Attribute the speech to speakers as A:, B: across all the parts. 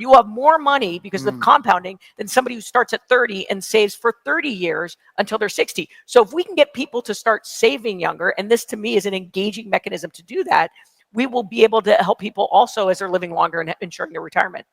A: You will have more money because of compounding than somebody who starts at 30 and saves for 30 years until they're 60. So if we can get people to start saving younger, and this to me is an engaging mechanism to do that, we will be able to help people also as they're living longer and ensuring their retirement.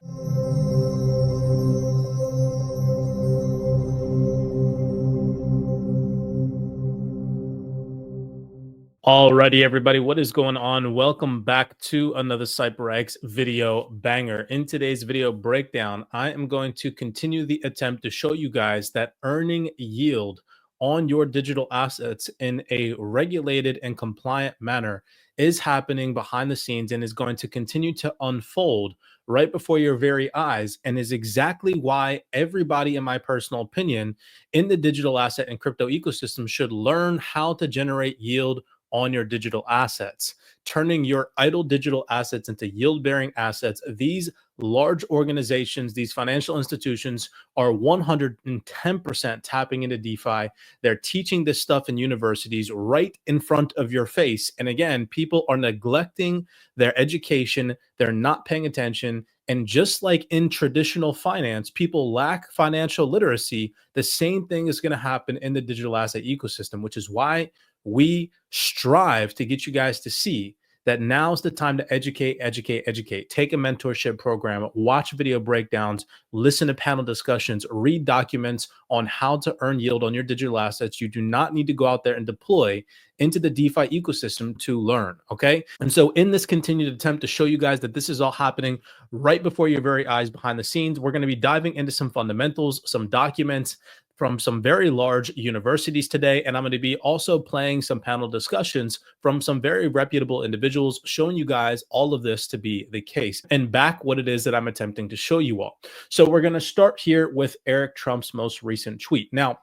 B: Alrighty, everybody, what is going on? Welcome back to another CYPRX video banger. In today's video breakdown, I am going to continue the attempt to show you guys that earning yield on your digital assets in a regulated and compliant manner is happening behind the scenes and is going to continue to unfold right before your very eyes, and is exactly why everybody, in my personal opinion, in the digital asset and crypto ecosystem should learn how to generate yield on your digital assets, turning your idle digital assets into yield-bearing assets. These large organizations, these financial institutions are 110% tapping into DeFi. They're teaching this stuff in universities right in front of your face. And again, people are neglecting their education. They're not paying attention. And just like in traditional finance, people lack financial literacy. The same thing is going to happen in the digital asset ecosystem, which is why we strive to get you guys to see that now's the time to educate. Take a mentorship program, watch video breakdowns, listen to panel discussions, read documents on how to earn yield on your digital assets. You do not need to go out there and deploy into the DeFi ecosystem to learn, okay? And so in this continued attempt to show you guys that this is all happening right before your very eyes behind the scenes, we're going to be diving into some fundamentals, some documents from some very large universities today. And I'm going to be also playing some panel discussions from some very reputable individuals, showing you guys all of this to be the case and back what it is that I'm attempting to show you all. So we're going to start here with Eric Trump's most recent tweet. Now,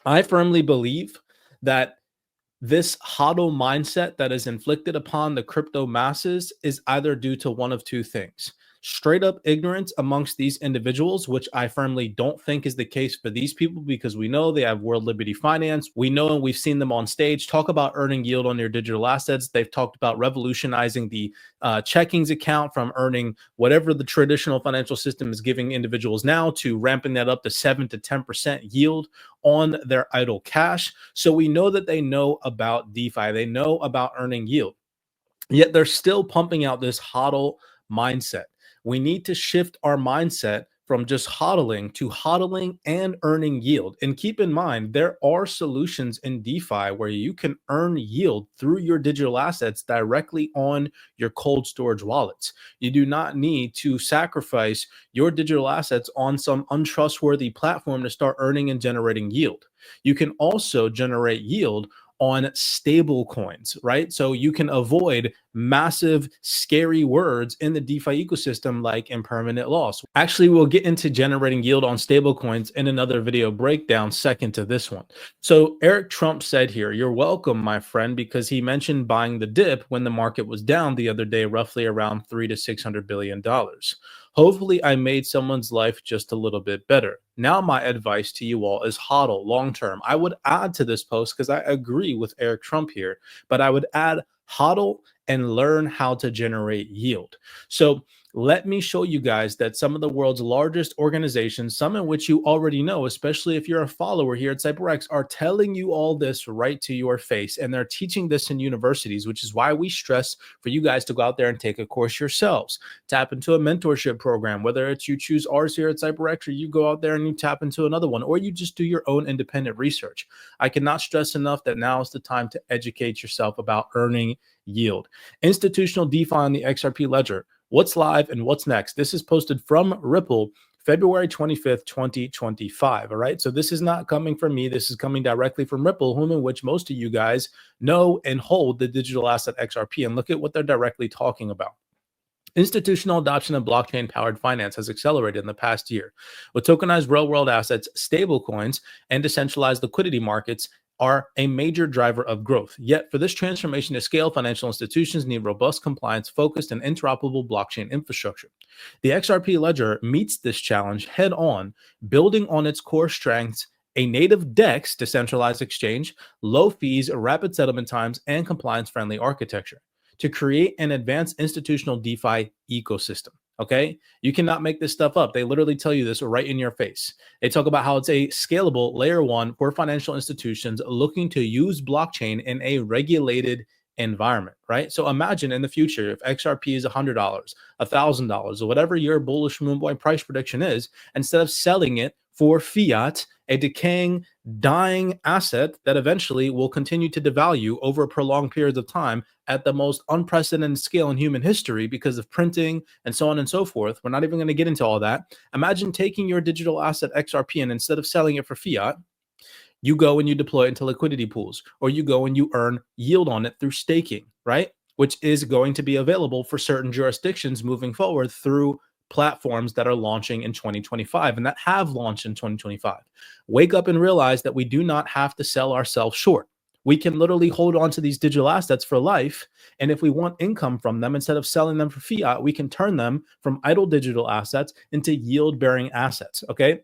B: I firmly believe that this hodl mindset that is inflicted upon the crypto masses is either due to one of two things: straight up ignorance amongst these individuals, which I firmly don't think is the case for these people, because we know they have World Liberty Finance. We know, and we've seen them on stage talk about earning yield on your digital assets. They've talked about revolutionizing the checkings account from earning whatever the traditional financial system is giving individuals now to ramping that up to 7 to 10% yield on their idle cash. So we know that they know about DeFi. They know about earning yield. Yet they're still pumping out this hodl mindset. We need to shift our mindset from just hodling to hodling and earning yield. And keep in mind, there are solutions in DeFi where you can earn yield through your digital assets directly on your cold storage wallets. You do not need to sacrifice your digital assets on some untrustworthy platform to start earning and generating yield. You can also generate yield on stablecoins, right? So you can avoid massive, scary words in the DeFi ecosystem like impermanent loss. Actually, we'll get into generating yield on stablecoins in another video breakdown second to this one. So Eric Trump said here, "You're welcome, my friend," because he mentioned buying the dip when the market was down the other day, roughly around $300 to $600 billion. Hopefully, I made someone's life just a little bit better. Now, my advice to you all is hodl long term. I would add to this post, because I agree with Eric Trump here, but I would add hodl and learn how to generate yield. So let me show you guys that some of the world's largest organizations, some in which you already know, especially if you're a follower here at CYPRX, are telling you all this right to your face. And they're teaching this in universities, which is why we stress for you guys to go out there and take a course yourselves. Tap into a mentorship program, whether it's you choose ours here at CYPRX, or you go out there and you tap into another one, or you just do your own independent research. I cannot stress enough that now is the time to educate yourself about earning yield. Institutional DeFi on the XRP ledger. What's live and what's next? This is posted from Ripple, February 25th, 2025. All right. So this is not coming from me. This is coming directly from Ripple, whom in which most of you guys know and hold the digital asset XRP. And look at what they're directly talking about. Institutional adoption of blockchain-powered finance has accelerated in the past year. With tokenized real-world assets, stablecoins, and decentralized liquidity markets are a major driver of growth. Yet for this transformation to scale, financial institutions need robust, compliance-focused, and interoperable blockchain infrastructure. The XRP ledger meets this challenge head-on, building on its core strengths: a native DEX, decentralized exchange, low fees, rapid settlement times, and compliance-friendly architecture, to create an advanced institutional DeFi ecosystem. Okay. You cannot make this stuff up. They literally tell you this right in your face. They talk about how it's a scalable layer one for financial institutions looking to use blockchain in a regulated environment, right? So imagine in the future, if XRP is $100, $1,000, or whatever your bullish moon boy price prediction is, instead of selling it for fiat, a decaying, dying asset that eventually will continue to devalue over prolonged periods of time at the most unprecedented scale in human history because of printing and so on and so forth. We're not even going to get into all that. Imagine taking your digital asset XRP and instead of selling it for fiat, you go and you deploy it into liquidity pools, or you go and you earn yield on it through staking, right? Which is going to be available for certain jurisdictions moving forward through platforms that are launching in 2025 and that have launched in 2025. Wake up and realize that we do not have to sell ourselves short. We can literally hold on to these digital assets for life. And if we want income from them, instead of selling them for fiat, we can turn them from idle digital assets into yield bearing assets. Okay.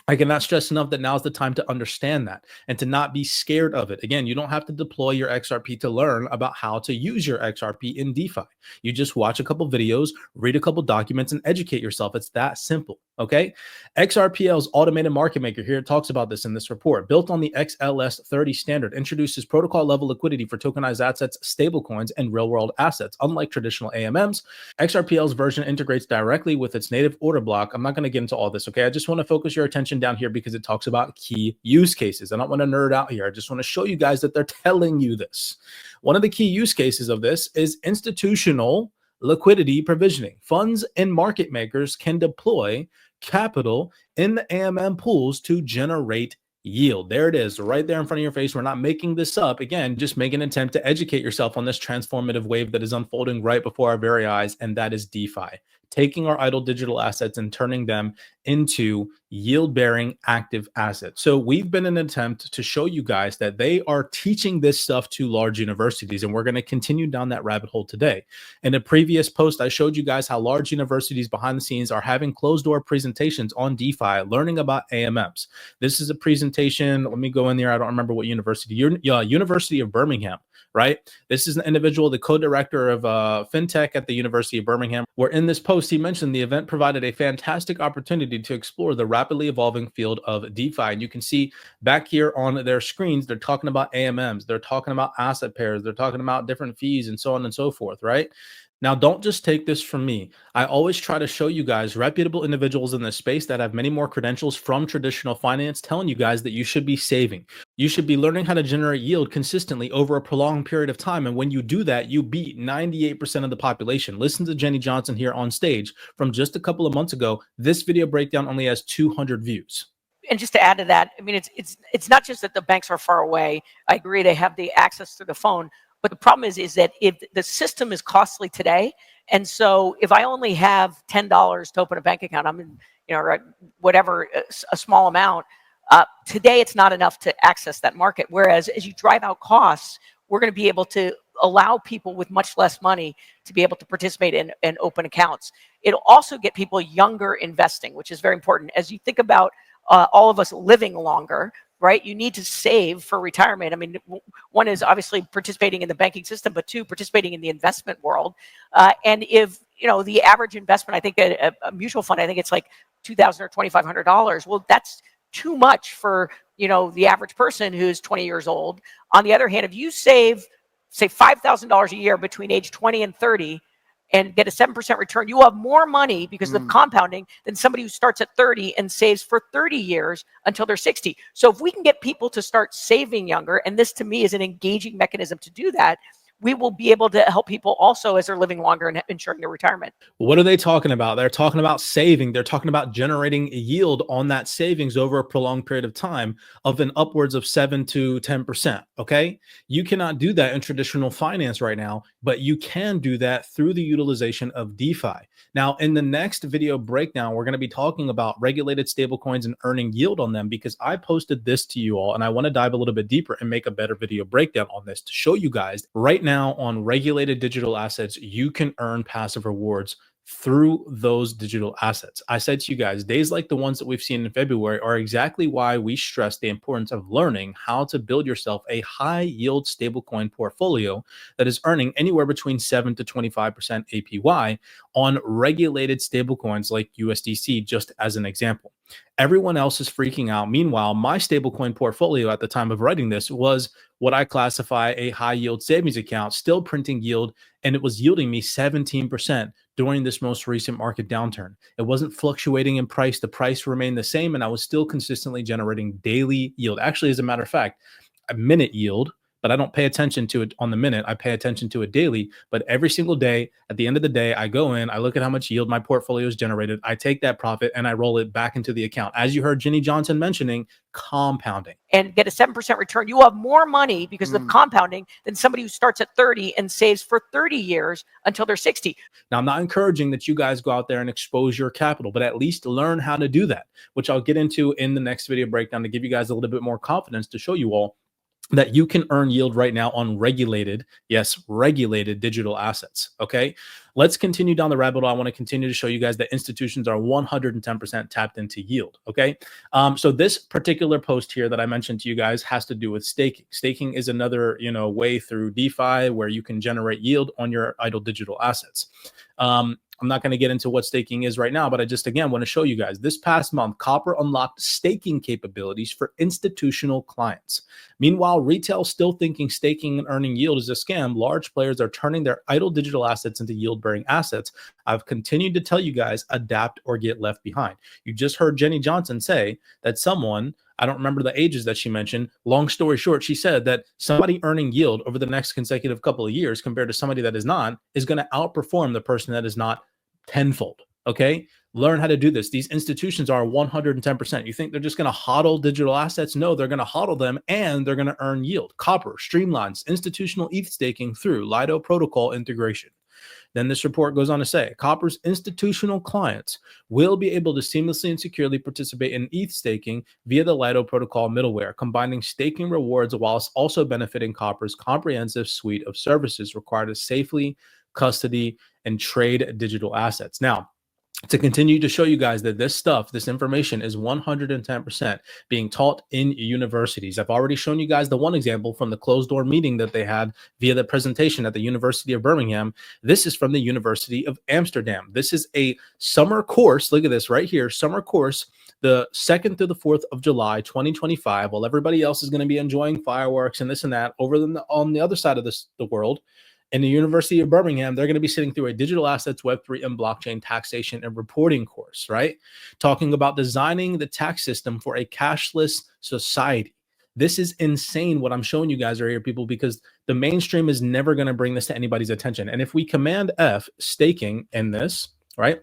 B: I cannot stress enough that now is the time to understand that and to not be scared of it. Again, you don't have to deploy your XRP to learn about how to use your XRP in DeFi. You just watch a couple videos, read a couple documents, and educate yourself. It's that simple. Okay. XRPL's automated market maker here talks about this in this report. Built on the XLS30 standard, introduces protocol level liquidity for tokenized assets, stablecoins, and real world assets. Unlike traditional AMMs, XRPL's version integrates directly with its native order block. I'm not going to get into all this. Okay. I just want to focus your attention down here because it talks about key use cases. I don't want to nerd out here. I just want to show you guys that they're telling you this. One of the key use cases of this is institutional liquidity provisioning. Funds and market makers can deploy capital in the AMM pools to generate yield. There it is, right there in front of your face. We're not making this up. Again, just make an attempt to educate yourself on this transformative wave that is unfolding right before our very eyes, and that is DeFi. Taking our idle digital assets and turning them into yield-bearing active assets. So we've been in an attempt to show you guys that they are teaching this stuff to large universities, and we're going to continue down that rabbit hole today. In a previous post, I showed you guys how large universities behind the scenes are having closed-door presentations on DeFi, learning about AMMs. This is a presentation. Let me go in there. I don't remember what university. University of Birmingham, right? This is an individual, the co-director of fintech at the University of Birmingham, where in this post, he mentioned the event provided a fantastic opportunity to explore the rapidly evolving field of DeFi. And you can see back here on their screens, they're talking about AMMs, they're talking about asset pairs, they're talking about different fees and so on and so forth, right? Now, don't just take this from me. I always try to show you guys reputable individuals in this space that have many more credentials from traditional finance telling you guys that you should be saving. You should be learning how to generate yield consistently over a prolonged period of time. And when you do that, you beat 98% of the population. Listen to Jenny Johnson here on stage from just a couple of months ago. This video breakdown only has 200 views.
A: And just to add to that, I mean, it's not just that the banks are far away. I agree they have the access to the phone. But the problem is that if the system is costly today, and so if I only have $10 to open a bank account, I'm in, whatever, a small amount, today it's not enough to access that market. Whereas as you drive out costs, we're going to be able to allow people with much less money to be able to participate in and open accounts. It'll also get people younger investing, which is very important. As you think about all of us living longer, right? You need to save for retirement. I mean, one is obviously participating in the banking system, but two, participating in the investment world. And if, the average investment, I think a mutual fund, I think it's like $2,000 or $2,500. Well, that's too much for, the average person who's 20 years old. On the other hand, if you save, say, $5,000 a year between age 20 and 30, and get a 7% return, you will have more money because of compounding than somebody who starts at 30 and saves for 30 years until they're 60. So if we can get people to start saving younger, and this to me is an engaging mechanism to do that, we will be able to help people also as they're living longer and ensuring their retirement.
B: What are they talking about? They're talking about saving. They're talking about generating yield on that savings over a prolonged period of time of an upwards of 7 to 10%. Okay. You cannot do that in traditional finance right now, but you can do that through the utilization of DeFi. Now, in the next video breakdown, we're going to be talking about regulated stablecoins and earning yield on them because I posted this to you all and I want to dive a little bit deeper and make a better video breakdown on this to show you guys right now on regulated digital assets, you can earn passive rewards through those digital assets. I said to you guys, days like the ones that we've seen in February are exactly why we stress the importance of learning how to build yourself a high yield stablecoin portfolio that is earning anywhere between 7 to 25% APY on regulated stablecoins like USDC, just as an example. Everyone else is freaking out. Meanwhile, my stablecoin portfolio at the time of writing this was what I classify a high yield savings account, still printing yield, and it was yielding me 17% during this most recent market downturn. It wasn't fluctuating in price. The price remained the same, and I was still consistently generating daily yield. Actually, as a matter of fact, a minute yield, but I don't pay attention to it on the minute. I pay attention to it daily. But every single day, at the end of the day, I go in, I look at how much yield my portfolio has generated. I take that profit and I roll it back into the account. As you heard Jenny Johnson mentioning, compounding.
A: And get a 7% return. You will have more money because of compounding than somebody who starts at 30 and saves for 30 years until they're 60.
B: Now, I'm not encouraging that you guys go out there and expose your capital, but at least learn how to do that, which I'll get into in the next video breakdown to give you guys a little bit more confidence to show you all that you can earn yield right now on regulated, yes, regulated digital assets. Okay, let's continue down the rabbit hole. I want to continue to show you guys that institutions are 110% tapped into yield. Okay, so this particular post here that I mentioned to you guys has to do with staking. Staking is another, way through DeFi where you can generate yield on your idle digital assets. I'm not going to get into what staking is right now, but I just, again, want to show you guys this past month, Copper unlocked staking capabilities for institutional clients. Meanwhile, retail still thinking staking and earning yield is a scam. Large players are turning their idle digital assets into yield-bearing assets. I've continued to tell you guys, adapt or get left behind. You just heard Jenny Johnson say that someone, I don't remember the ages that she mentioned. Long story short, she said that somebody earning yield over the next consecutive couple of years compared to somebody that is not is going to outperform the person that is not tenfold. Okay. Learn how to do this. These institutions are 110%. You think they're just going to hodl digital assets? No, they're going to hodl them and they're going to earn yield. Copper streamlines institutional ETH staking through Lido protocol integration. Then this report goes on to say, Copper's institutional clients will be able to seamlessly and securely participate in ETH staking via the Lido protocol middleware, combining staking rewards whilst also benefiting Copper's comprehensive suite of services required to safely custody and trade digital assets. Now, to continue to show you guys that this stuff, this information is 110% being taught in universities. I've already shown you guys the one example from the closed door meeting that they had via the presentation at the University of Birmingham. This is from the University of Amsterdam. This is a summer course. Look at this right here, summer course, the 2nd through the 4th of July, 2025, while everybody else is going to be enjoying fireworks and this and that over on the other side of the world. In the University of Birmingham, they're going to be sitting through a digital assets, Web3, and blockchain taxation and reporting course, right? Talking about designing the tax system for a cashless society. This is insane what I'm showing you guys right here, people, because the mainstream is never going to bring this to anybody's attention. And if we command F staking in this, right?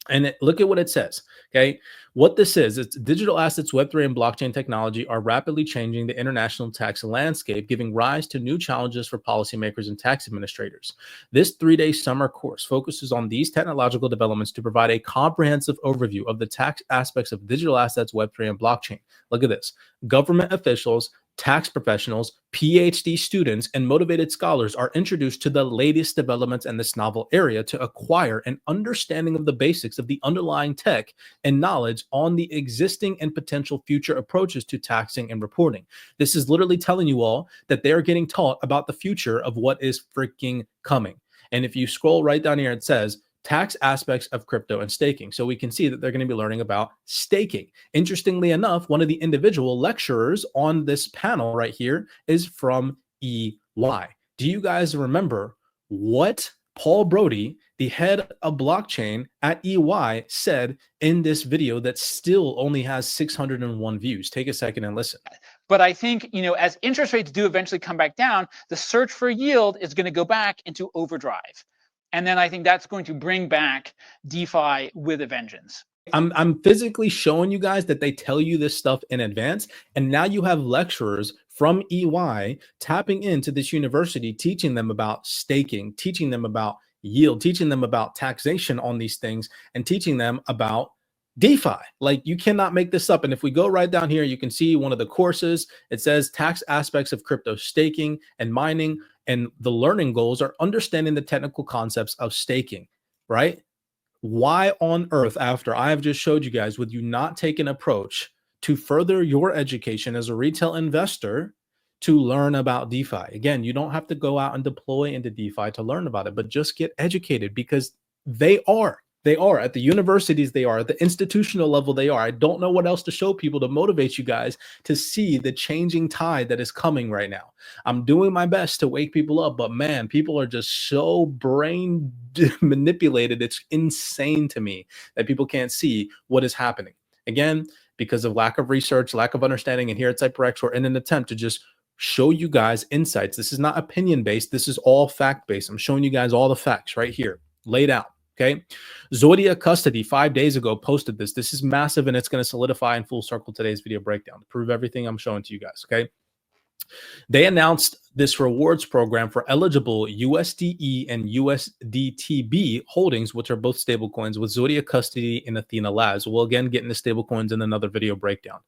B: And look at what it says, okay? What this is, it's digital assets, Web3, and blockchain technology are rapidly changing the international tax landscape, giving rise to new challenges for policymakers and tax administrators. This 3-day summer course focuses on these technological developments to provide a comprehensive overview of the tax aspects of digital assets, Web3, and blockchain. Look at this. Government officials, tax professionals, PhD students, and motivated scholars are introduced to the latest developments in this novel area to acquire an understanding of the basics of the underlying tech and knowledge on the existing and potential future approaches to taxing and reporting. This is literally telling you all that they're getting taught about the future of what is freaking coming. And if you scroll right down here, it says, tax aspects of crypto and staking. So we can see that they're going to be learning about staking. Interestingly enough, one of the individual lecturers on this panel right here is from EY. Do you guys remember what Paul Brody, the head of blockchain at EY, said in this video that still only has 601 views? Take a second and listen.
C: But I think, as interest rates do eventually come back down, the search for yield is going to go back into overdrive. And then I think that's going to bring back DeFi with a vengeance.
B: I'm physically showing you guys that they tell you this stuff in advance. And now you have lecturers from EY tapping into this university, teaching them about staking, teaching them about yield, teaching them about taxation on these things, and teaching them about DeFi. Like, you cannot make this up. And if we go right down here, you can see one of the courses. It says tax aspects of crypto staking and mining. And the learning goals are understanding the technical concepts of staking, right? Why on earth, after I have just showed you guys, would you not take an approach to further your education as a retail investor to learn about DeFi? Again, you don't have to go out and deploy into DeFi to learn about it, but just get educated, because they are at the universities, they are at the institutional level, they are. I don't know what else to show people to motivate you guys to see the changing tide that is coming right now. I'm doing my best to wake people up, but man, people are just so brain manipulated. It's insane to me that people can't see what is happening. Again, because of lack of research, lack of understanding. And here at CYPRX, we're in an attempt to just show you guys insights. This is not opinion based. This is all fact based. I'm showing you guys all the facts right here laid out. Okay. Zodia Custody 5 days ago posted this. This is massive, and it's going to solidify in full circle today's video breakdown to prove everything I'm showing to you guys. Okay. They announced this rewards program for eligible USDE and USDTB holdings, which are both stablecoins, with Zodia Custody and Athena Labs. We'll again get into stablecoins in another video breakdown.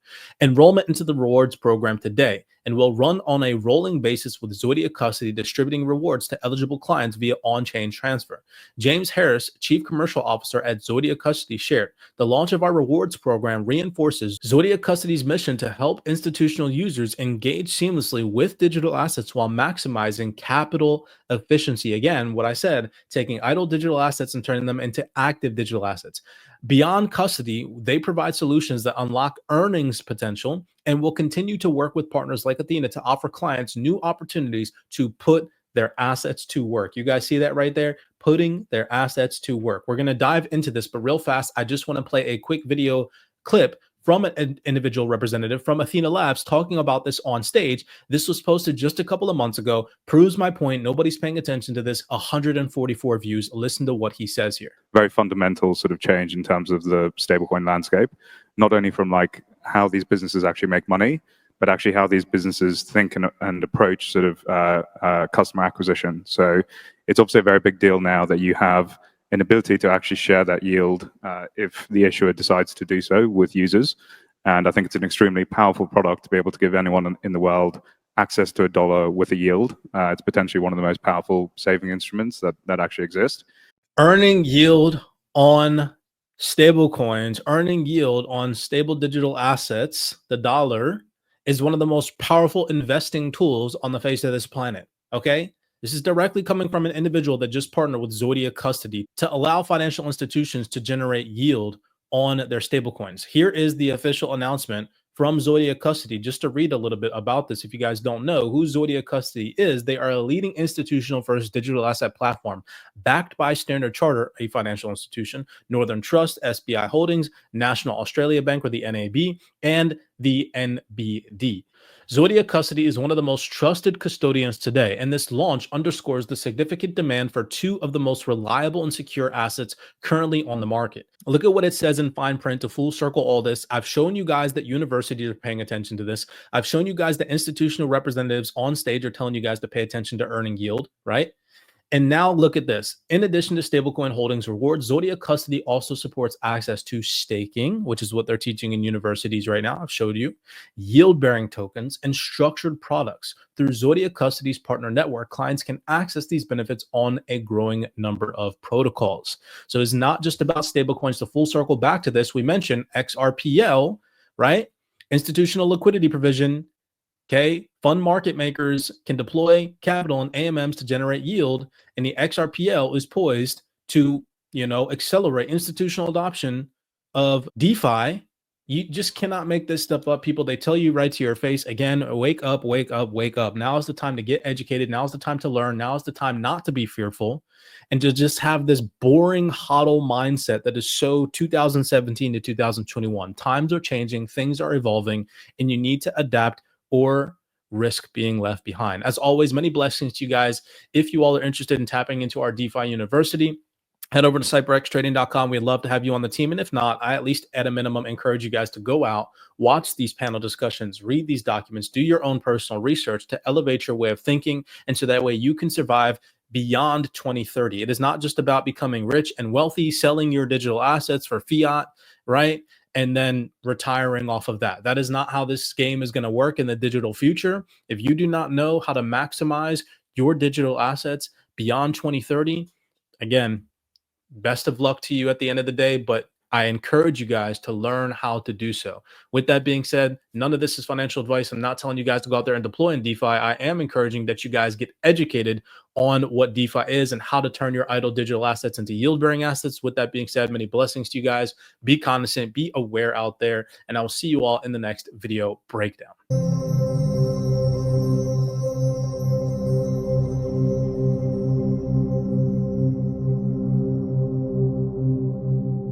B: Enrollment into the rewards program today, and will run on a rolling basis with Zodia Custody distributing rewards to eligible clients via on-chain transfer. James Harris, Chief Commercial Officer at Zodia Custody, shared, "The launch of our rewards program reinforces Zodia Custody's mission to help institutional users engage seamlessly with digital assets while maximizing capital efficiency." Again, what I said, taking idle digital assets and turning them into active digital assets. Beyond custody, they provide solutions that unlock earnings potential and will continue to work with partners like Athena to offer clients new opportunities to put their assets to work. You guys see that right there? Putting their assets to work. We're going to dive into this, but real fast, I just want to play a quick video clip from an individual representative from Athena Labs talking about this on stage. This was posted just a couple of months ago. Proves my point. Nobody's paying attention to this. 144 views. Listen to what he says here.
D: Very fundamental sort of change in terms of the stablecoin landscape, not only from like how these businesses actually make money, but actually how these businesses think and approach sort of customer acquisition. So it's obviously a very big deal now that you have an ability to actually share that yield if the issuer decides to do so with users. And I think it's an extremely powerful product to be able to give anyone in the world access to $1 with a yield. It's potentially one of the most powerful saving instruments that actually exist.
B: Earning yield on stable coins, earning yield on stable digital assets, the dollar, is one of the most powerful investing tools on the face of this planet. Okay. This is directly coming from an individual that just partnered with Zodia Custody to allow financial institutions to generate yield on their stablecoins. Here is the official announcement from Zodia Custody. Just to read a little bit about this, if you guys don't know who Zodia Custody is, they are a leading institutional first digital asset platform backed by Standard Chartered, a financial institution, Northern Trust, SBI Holdings, National Australia Bank, or the NAB, and the NBD. Zodia Custody is one of the most trusted custodians today, and this launch underscores the significant demand for two of the most reliable and secure assets currently on the market. Look at what it says in fine print to full circle all this. I've shown you guys that universities are paying attention to this. I've shown you guys that institutional representatives on stage are telling you guys to pay attention to earning yield, right? And now look at this. In addition to stablecoin holdings rewards, Zodia Custody also supports access to staking, which is what they're teaching in universities right now. I've showed you yield-bearing tokens and structured products. Through Zodia Custody's partner network, clients can access these benefits on a growing number of protocols. So it's not just about stablecoins. To full circle back to this, we mentioned XRPL, right? Institutional liquidity provision. Okay, fund market makers can deploy capital and AMMs to generate yield, and the XRPL is poised to, accelerate institutional adoption of DeFi. You just cannot make this stuff up, people. They tell you right to your face. Again, wake up, wake up, wake up. Now is the time to get educated. Now is the time to learn. Now is the time not to be fearful and to just have this boring hodl mindset that is so 2017 to 2021. Times are changing, things are evolving, and you need to adapt or risk being left behind. As always, many blessings to you guys. If you all are interested in tapping into our DeFi University, head over to CYPRXtrading.com. We'd love to have you on the team. And if not, I at least at a minimum encourage you guys to go out, watch these panel discussions, read these documents, do your own personal research to elevate your way of thinking. And so that way you can survive beyond 2030. It is not just about becoming rich and wealthy, selling your digital assets for fiat, right? And then retiring off of that. That is not how this game is going to work in the digital future. If you do not know how to maximize your digital assets beyond 2030, again, best of luck to you at the end of the day, but I encourage you guys to learn how to do so. With that being said, none of this is financial advice. I'm not telling you guys to go out there and deploy in DeFi. I am encouraging that you guys get educated on what DeFi is and how to turn your idle digital assets into yield-bearing assets. With that being said, many blessings to you guys. Be cognizant, be aware out there, and I will see you all in the next video breakdown.